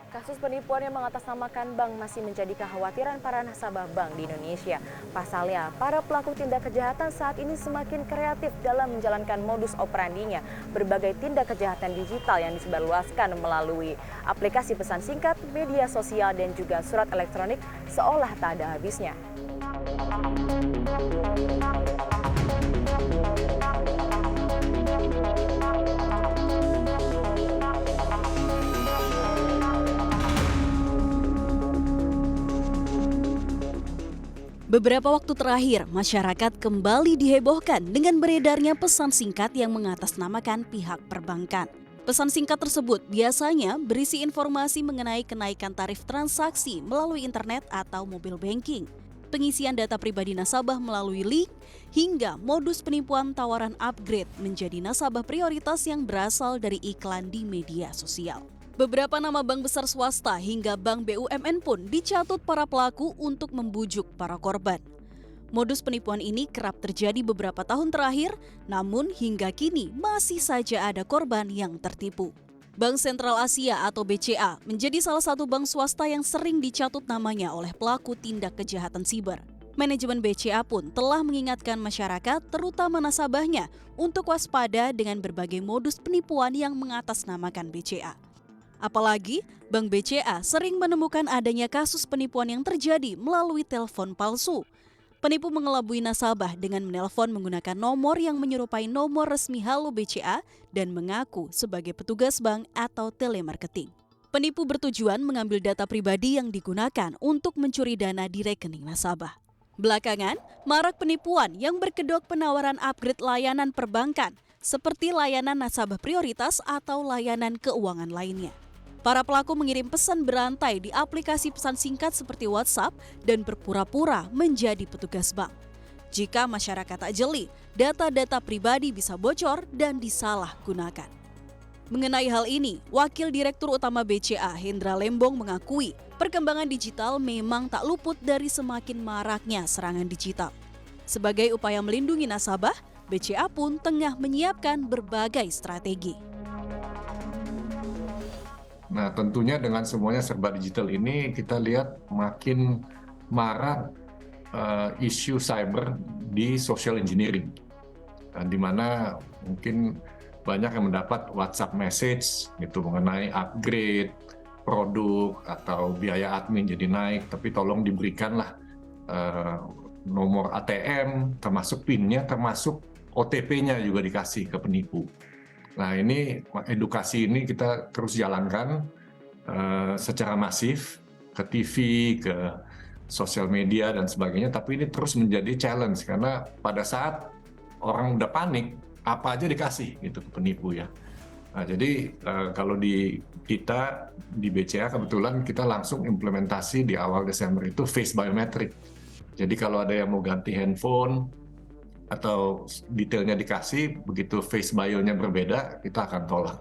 Kasus penipuan yang mengatasnamakan bank masih menjadi kekhawatiran para nasabah bank di Indonesia. Pasalnya, para pelaku tindak kejahatan saat ini semakin kreatif dalam menjalankan modus operandinya. Berbagai tindak kejahatan digital yang disebarluaskan melalui aplikasi pesan singkat, media sosial, dan juga surat elektronik seolah tak ada habisnya. Beberapa waktu terakhir, masyarakat kembali dihebohkan dengan beredarnya pesan singkat yang mengatasnamakan pihak perbankan. Pesan singkat tersebut biasanya berisi informasi mengenai kenaikan tarif transaksi melalui internet atau mobile banking, pengisian data pribadi nasabah melalui link, hingga modus penipuan tawaran upgrade menjadi nasabah prioritas yang berasal dari iklan di media sosial. Beberapa nama bank besar swasta hingga bank BUMN pun dicatut para pelaku untuk membujuk para korban. Modus penipuan ini kerap terjadi beberapa tahun terakhir, namun hingga kini masih saja ada korban yang tertipu. Bank Sentral Asia atau BCA menjadi salah satu bank swasta yang sering dicatut namanya oleh pelaku tindak kejahatan siber. Manajemen BCA pun telah mengingatkan masyarakat, terutama nasabahnya, untuk waspada dengan berbagai modus penipuan yang mengatasnamakan BCA. Apalagi, Bank BCA sering menemukan adanya kasus penipuan yang terjadi melalui telepon palsu. Penipu mengelabui nasabah dengan menelpon menggunakan nomor yang menyerupai nomor resmi Halo BCA dan mengaku sebagai petugas bank atau telemarketing. Penipu bertujuan mengambil data pribadi yang digunakan untuk mencuri dana di rekening nasabah. Belakangan, marak penipuan yang berkedok penawaran upgrade layanan perbankan, seperti layanan nasabah prioritas atau layanan keuangan lainnya. Para pelaku mengirim pesan berantai di aplikasi pesan singkat seperti WhatsApp dan berpura-pura menjadi petugas bank. Jika masyarakat tak jeli, data-data pribadi bisa bocor dan disalahgunakan. Mengenai hal ini, Wakil Direktur Utama BCA, Hendra Lembong, mengakui perkembangan digital memang tak luput dari semakin maraknya serangan digital. Sebagai upaya melindungi nasabah, BCA pun tengah menyiapkan berbagai strategi. Nah, tentunya dengan semuanya serba digital ini kita lihat makin marak isu cyber di social engineering, di mana mungkin banyak yang mendapat WhatsApp message gitu mengenai upgrade produk atau biaya admin jadi naik, tapi tolong diberikanlah nomor ATM, termasuk PIN-nya, termasuk OTP-nya juga dikasih ke penipu. Nah, ini edukasi ini kita terus jalankan secara masif ke TV, ke sosial media dan sebagainya, tapi ini terus menjadi challenge karena pada saat orang udah panik, apa aja dikasih gitu ke penipu ya. Nah, jadi kalau di kita di BCA kebetulan kita langsung implementasi di awal Desember itu face biometric. Jadi kalau ada yang mau ganti handphone atau detailnya dikasih, begitu face bio-nya berbeda, kita akan tolak.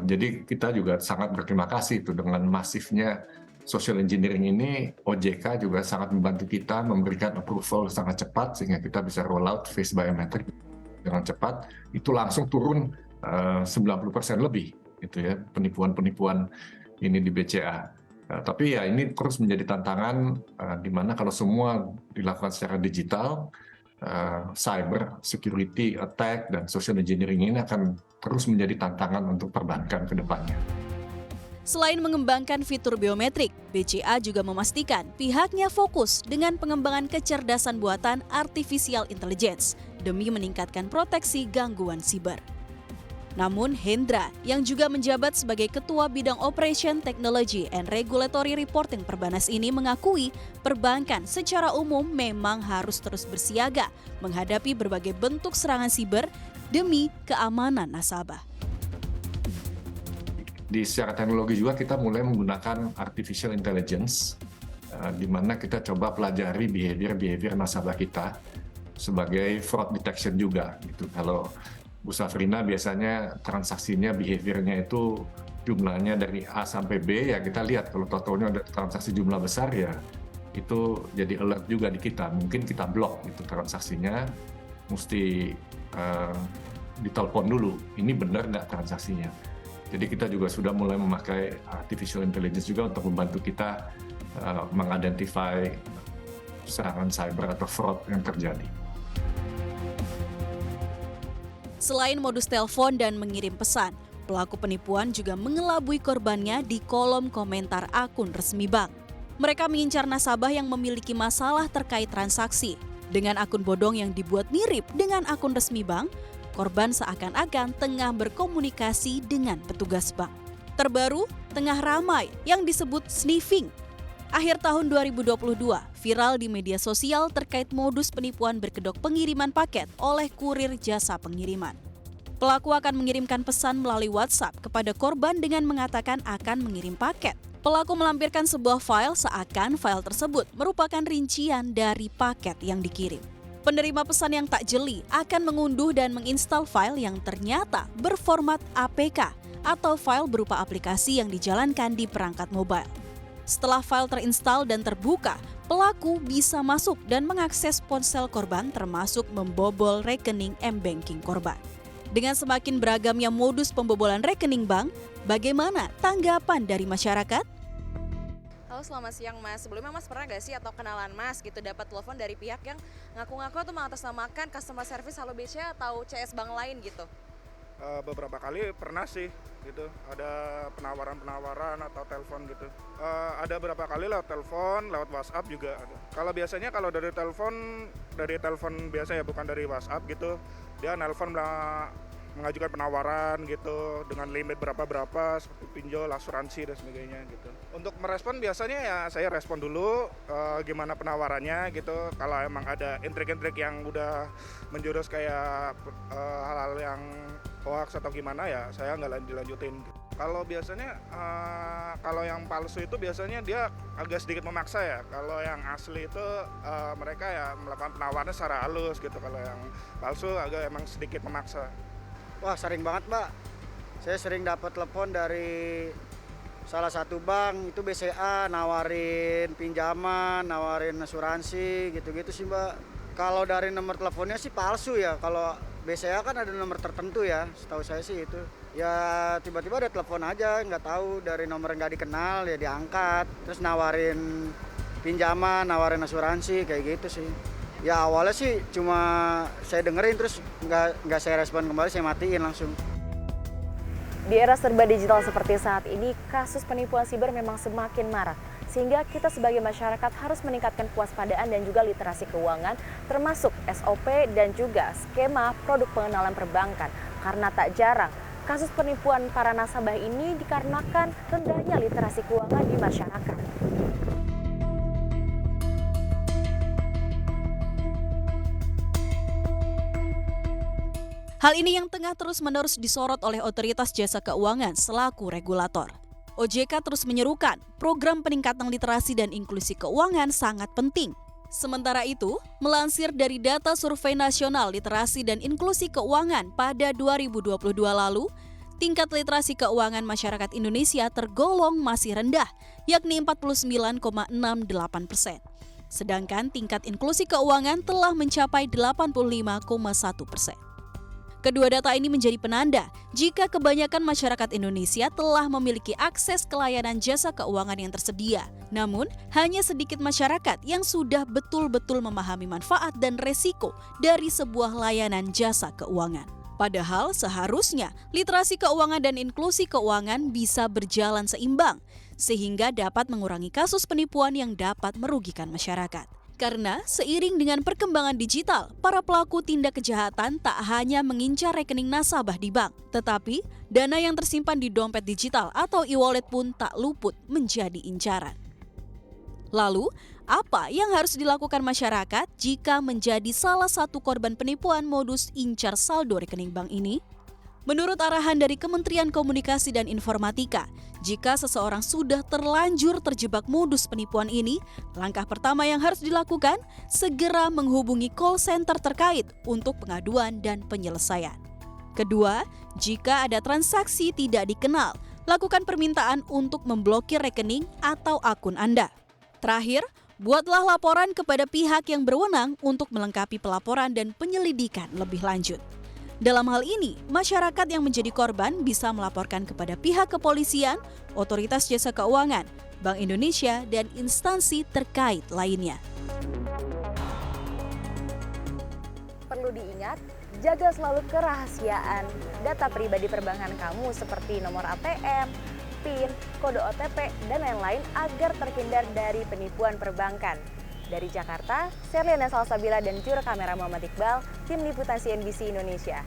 Jadi kita juga sangat berterima kasih itu dengan masifnya social engineering ini, OJK juga sangat membantu kita memberikan approval sangat cepat sehingga kita bisa roll out face biometric dengan cepat. Itu langsung turun 90% lebih gitu ya penipuan-penipuan ini di BCA. Tapi ya ini terus menjadi tantangan di mana kalau semua dilakukan secara digital, cyber security attack dan social engineering ini akan terus menjadi tantangan untuk perbankan ke depannya. Selain mengembangkan fitur biometrik, BCA juga memastikan pihaknya fokus dengan pengembangan kecerdasan buatan artificial intelligence demi meningkatkan proteksi gangguan siber. Namun Hendra, yang juga menjabat sebagai Ketua Bidang Operation Technology and Regulatory Reporting Perbanas ini mengakui perbankan secara umum memang harus terus bersiaga menghadapi berbagai bentuk serangan siber demi keamanan nasabah. Di secara teknologi juga kita mulai menggunakan artificial intelligence, di mana kita coba pelajari behavior nasabah kita sebagai fraud detection juga. Gitu. Kalau Bu Safrina biasanya transaksinya, behaviornya itu jumlahnya dari A sampai B, ya kita lihat kalau totalnya ada transaksi jumlah besar ya itu jadi alert juga di kita. Mungkin kita blok itu transaksinya, mesti ditelepon dulu, ini benar nggak transaksinya. Jadi kita juga sudah mulai memakai artificial intelligence juga untuk membantu kita mengidentify serangan cyber atau fraud yang terjadi. Selain modus telepon dan mengirim pesan, pelaku penipuan juga mengelabui korbannya di kolom komentar akun resmi bank. Mereka mengincar nasabah yang memiliki masalah terkait transaksi. Dengan akun bodong yang dibuat mirip dengan akun resmi bank, korban seakan-akan tengah berkomunikasi dengan petugas bank. Terbaru, tengah ramai yang disebut sniffing. Akhir tahun 2022, viral di media sosial terkait modus penipuan berkedok pengiriman paket oleh kurir jasa pengiriman. Pelaku akan mengirimkan pesan melalui WhatsApp kepada korban dengan mengatakan akan mengirim paket. Pelaku melampirkan sebuah file seakan file tersebut merupakan rincian dari paket yang dikirim. Penerima pesan yang tak jeli akan mengunduh dan menginstal file yang ternyata berformat APK atau file berupa aplikasi yang dijalankan di perangkat mobile. Setelah file terinstall dan terbuka, pelaku bisa masuk dan mengakses ponsel korban termasuk membobol rekening m-banking korban. Dengan semakin beragamnya modus pembobolan rekening bank, bagaimana tanggapan dari masyarakat? Halo, selamat siang Mas. Sebelumnya Mas pernah gak sih atau kenalan Mas gitu dapat telepon dari pihak yang ngaku-ngaku atau mengatasnamakan customer service Halo BCA atau CS bank lain gitu? Beberapa kali pernah sih gitu, ada penawaran atau telepon gitu. Ada beberapa kali lewat telepon, lewat WhatsApp juga ada. Kalau biasanya kalau dari telepon biasa ya, bukan dari WhatsApp gitu, dia nelpon mengajukan penawaran gitu dengan limit berapa seperti pinjol, asuransi dan sebagainya gitu. Untuk merespon biasanya ya saya respon dulu gimana penawarannya gitu. Kalau emang ada intrik-intrik yang udah menjurus kayak hal-hal yang hoax atau gimana ya saya nggak dilanjutin. Kalau biasanya kalau yang palsu itu biasanya dia agak sedikit memaksa ya. Kalau yang asli itu mereka ya melakukan penawarannya secara halus gitu. Kalau yang palsu agak emang sedikit memaksa. Wah, sering banget Mbak. Saya sering dapat telepon dari salah satu bank, itu BCA, nawarin pinjaman, nawarin asuransi, gitu-gitu sih Mbak. Kalau dari nomor teleponnya sih palsu ya. Kalau BCA kan ada nomor tertentu ya, setahu saya sih itu. Ya tiba-tiba ada telepon aja, nggak tahu dari nomor nggak dikenal, ya diangkat. Terus nawarin pinjaman, nawarin asuransi, kayak gitu sih. Ya awalnya sih cuma saya dengerin terus nggak saya respon kembali, saya matiin langsung. Di era serba digital seperti saat ini, kasus penipuan siber memang semakin marak. Sehingga kita sebagai masyarakat harus meningkatkan kewaspadaan dan juga literasi keuangan, termasuk SOP dan juga skema produk pengenalan perbankan. Karena tak jarang, kasus penipuan para nasabah ini dikarenakan rendahnya literasi keuangan di masyarakat. Hal ini yang tengah terus-menerus disorot oleh Otoritas Jasa Keuangan selaku regulator. OJK terus menyerukan program peningkatan literasi dan inklusi keuangan sangat penting. Sementara itu, melansir dari data Survei Nasional Literasi dan Inklusi Keuangan pada 2022 lalu, tingkat literasi keuangan masyarakat Indonesia tergolong masih rendah, yakni 49,68%. Sedangkan tingkat inklusi keuangan telah mencapai 85,1%. Kedua data ini menjadi penanda jika kebanyakan masyarakat Indonesia telah memiliki akses ke layanan jasa keuangan yang tersedia. Namun, hanya sedikit masyarakat yang sudah betul-betul memahami manfaat dan resiko dari sebuah layanan jasa keuangan. Padahal seharusnya literasi keuangan dan inklusi keuangan bisa berjalan seimbang, sehingga dapat mengurangi kasus penipuan yang dapat merugikan masyarakat. Karena seiring dengan perkembangan digital, para pelaku tindak kejahatan tak hanya mengincar rekening nasabah di bank, tetapi dana yang tersimpan di dompet digital atau e-wallet pun tak luput menjadi incaran. Lalu, apa yang harus dilakukan masyarakat jika menjadi salah satu korban penipuan modus incar saldo rekening bank ini? Menurut arahan dari Kementerian Komunikasi dan Informatika, jika seseorang sudah terlanjur terjebak modus penipuan ini, langkah pertama yang harus dilakukan segera menghubungi call center terkait untuk pengaduan dan penyelesaian. Kedua, jika ada transaksi tidak dikenal, lakukan permintaan untuk memblokir rekening atau akun Anda. Terakhir, buatlah laporan kepada pihak yang berwenang untuk melengkapi pelaporan dan penyelidikan lebih lanjut. Dalam hal ini, masyarakat yang menjadi korban bisa melaporkan kepada pihak kepolisian, otoritas jasa keuangan, Bank Indonesia, dan instansi terkait lainnya. Perlu diingat, jaga selalu kerahasiaan data pribadi perbankan kamu seperti nomor ATM, PIN, kode OTP, dan lain-lain agar terhindar dari penipuan perbankan. Dari Jakarta, Serliana Salsabila dan juru kamera Muhammad Iqbal, tim liputan CNBC Indonesia.